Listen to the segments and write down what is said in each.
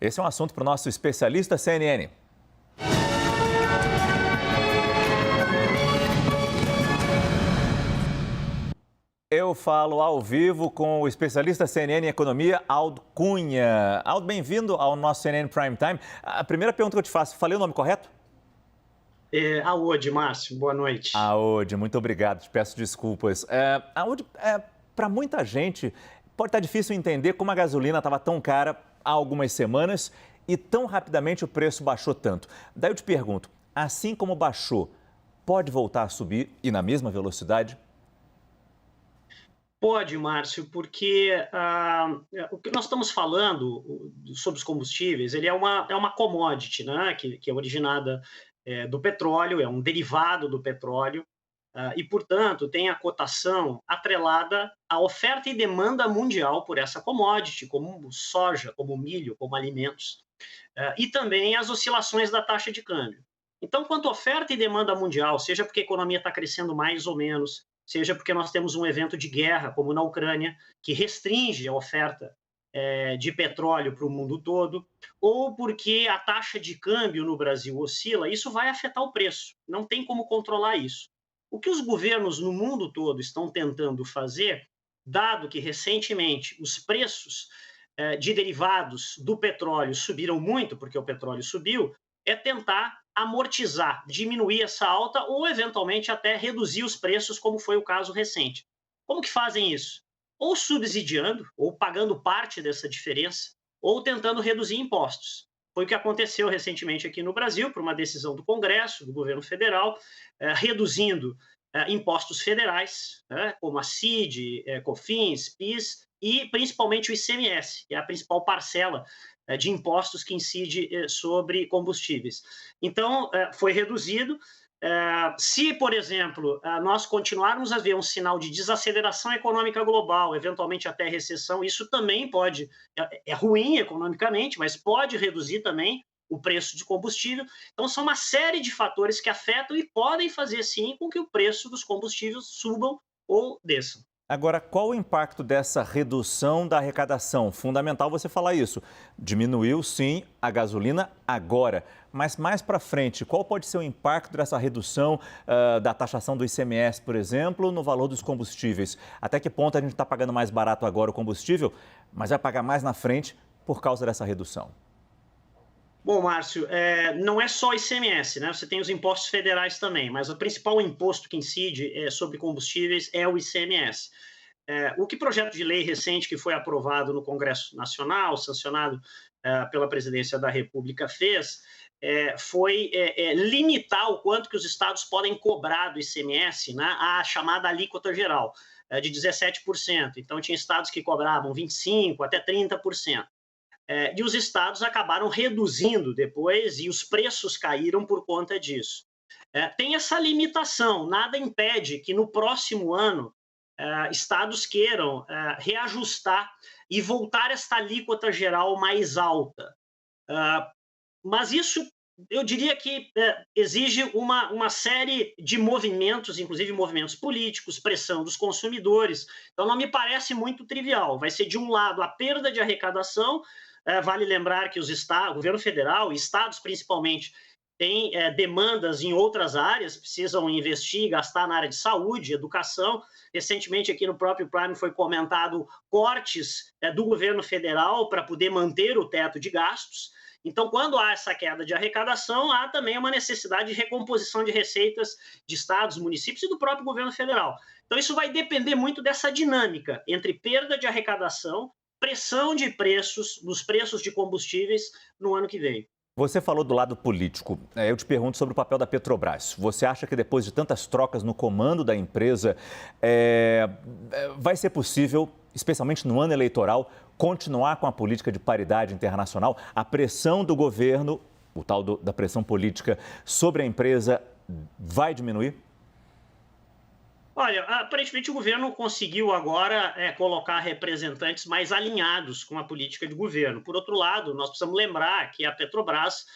Esse é um assunto para o nosso especialista CNN. Eu falo ao vivo com o especialista CNN em economia, Aldo Cunha. Aldo, bem-vindo ao nosso CNN Prime Time. A primeira pergunta que eu te faço, falei o nome correto? Aode, Márcio, boa noite. Aode, muito obrigado, te peço desculpas. Aode, para muita gente, pode estar difícil entender como a gasolina estava tão cara há algumas semanas e tão rapidamente o preço baixou tanto. Daí eu te pergunto, assim como baixou, pode voltar a subir e na mesma velocidade? Pode, Márcio, porque o que nós estamos falando sobre os combustíveis, ele é uma commodity, né, que é originada do petróleo, é um derivado do petróleo, e, portanto, tem a cotação atrelada à oferta e demanda mundial por essa commodity, como soja, como milho, como alimentos, e também as oscilações da taxa de câmbio. Então, quanto oferta e demanda mundial, seja porque a economia está crescendo mais ou menos, seja porque nós temos um evento de guerra, como na Ucrânia, que restringe a oferta de petróleo para o mundo todo, ou porque a taxa de câmbio no Brasil oscila, isso vai afetar o preço. Não tem como controlar isso. O que os governos no mundo todo estão tentando fazer, dado que recentemente os preços de derivados do petróleo subiram muito, porque o petróleo subiu, é tentar amortizar, diminuir essa alta ou, eventualmente, até reduzir os preços, como foi o caso recente. Como que fazem isso? Ou subsidiando, ou pagando parte dessa diferença, ou tentando reduzir impostos. Foi o que aconteceu recentemente aqui no Brasil, por uma decisão do Congresso, do governo federal, reduzindo impostos federais, como a CID, COFINS, PIS, e principalmente o ICMS, que é a principal parcela de impostos que incide sobre combustíveis. Então, foi reduzido. Se, por exemplo, nós continuarmos a ver um sinal de desaceleração econômica global, eventualmente até recessão, isso também pode, é ruim economicamente, mas pode reduzir também o preço de combustível. Então, são uma série de fatores que afetam e podem fazer, sim, com que o preço dos combustíveis subam ou desçam. Agora, qual o impacto dessa redução da arrecadação? Fundamental você falar isso. Diminuiu, sim, a gasolina agora. Mas mais para frente, qual pode ser o impacto dessa redução da taxação do ICMS, por exemplo, no valor dos combustíveis? Até que ponto a gente está pagando mais barato agora o combustível, mas vai pagar mais na frente por causa dessa redução? Bom, Márcio, não é só ICMS, né? Você tem os impostos federais também, mas o principal imposto que incide sobre combustíveis é o ICMS. O que projeto de lei recente que foi aprovado no Congresso Nacional, sancionado pela Presidência da República, fez foi limitar o quanto que os estados podem cobrar do ICMS, né, a chamada alíquota geral, de 17%. Então, tinha estados que cobravam 25% até 30%. E os estados acabaram reduzindo depois e os preços caíram por conta disso. Tem essa limitação, nada impede que no próximo ano estados queiram reajustar e voltar esta alíquota geral mais alta. Mas isso, eu diria que exige uma série de movimentos, inclusive movimentos políticos, pressão dos consumidores. Então, não me parece muito trivial. Vai ser, de um lado, a perda de arrecadação. Vale lembrar que o governo federal, estados principalmente, têm demandas em outras áreas, precisam investir, gastar na área de saúde, educação. Recentemente, aqui no próprio Prime, foi comentado cortes do governo federal para poder manter o teto de gastos. Então, quando há essa queda de arrecadação, há também uma necessidade de recomposição de receitas de estados, municípios e do próprio governo federal. Então, isso vai depender muito dessa dinâmica entre perda de arrecadação, pressão de preços, nos preços de combustíveis no ano que vem. Você falou do lado político. Eu te pergunto sobre o papel da Petrobras. Você acha que depois de tantas trocas no comando da empresa, vai ser possível, especialmente no ano eleitoral, continuar com a política de paridade internacional? A pressão do governo, o tal da pressão política sobre a empresa, vai diminuir? Olha, aparentemente o governo conseguiu agora colocar representantes mais alinhados com a política de governo. Por outro lado, nós precisamos lembrar que a Petrobras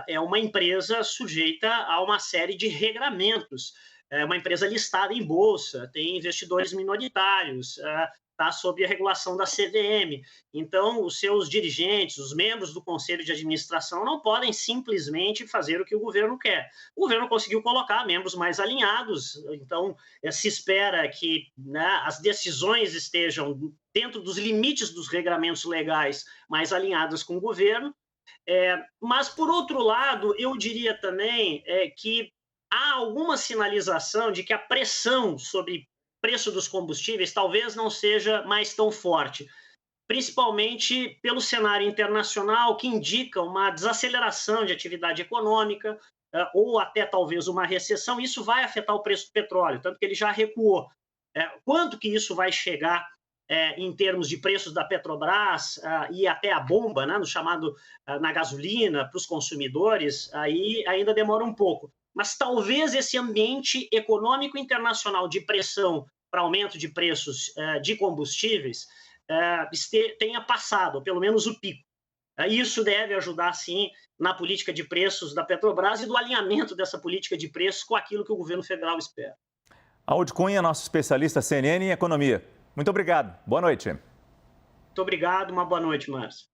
é uma empresa sujeita a uma série de regramentos. É uma empresa listada em bolsa, tem investidores minoritários, está sob a regulação da CVM. Então, os seus dirigentes, os membros do Conselho de Administração não podem simplesmente fazer o que o governo quer. O governo conseguiu colocar membros mais alinhados, então se espera que, né, as decisões estejam dentro dos limites dos regramentos legais mais alinhadas com o governo. Mas, por outro lado, eu diria também que há alguma sinalização de que a pressão sobre preço dos combustíveis talvez não seja mais tão forte, principalmente pelo cenário internacional, que indica uma desaceleração de atividade econômica, ou até talvez uma recessão. Isso vai afetar o preço do petróleo, tanto que ele já recuou. Quanto que isso vai chegar em termos de preços da Petrobras e até a bomba, né, no chamado na gasolina, para os consumidores, aí ainda demora um pouco. Mas talvez esse ambiente econômico internacional de pressão para aumento de preços de combustíveis tenha passado, pelo menos o pico. Isso deve ajudar, sim, na política de preços da Petrobras e do alinhamento dessa política de preços com aquilo que o governo federal espera. Audi Cunha, nosso especialista CNN em economia. Muito obrigado. Boa noite. Muito obrigado. Uma boa noite, Márcio.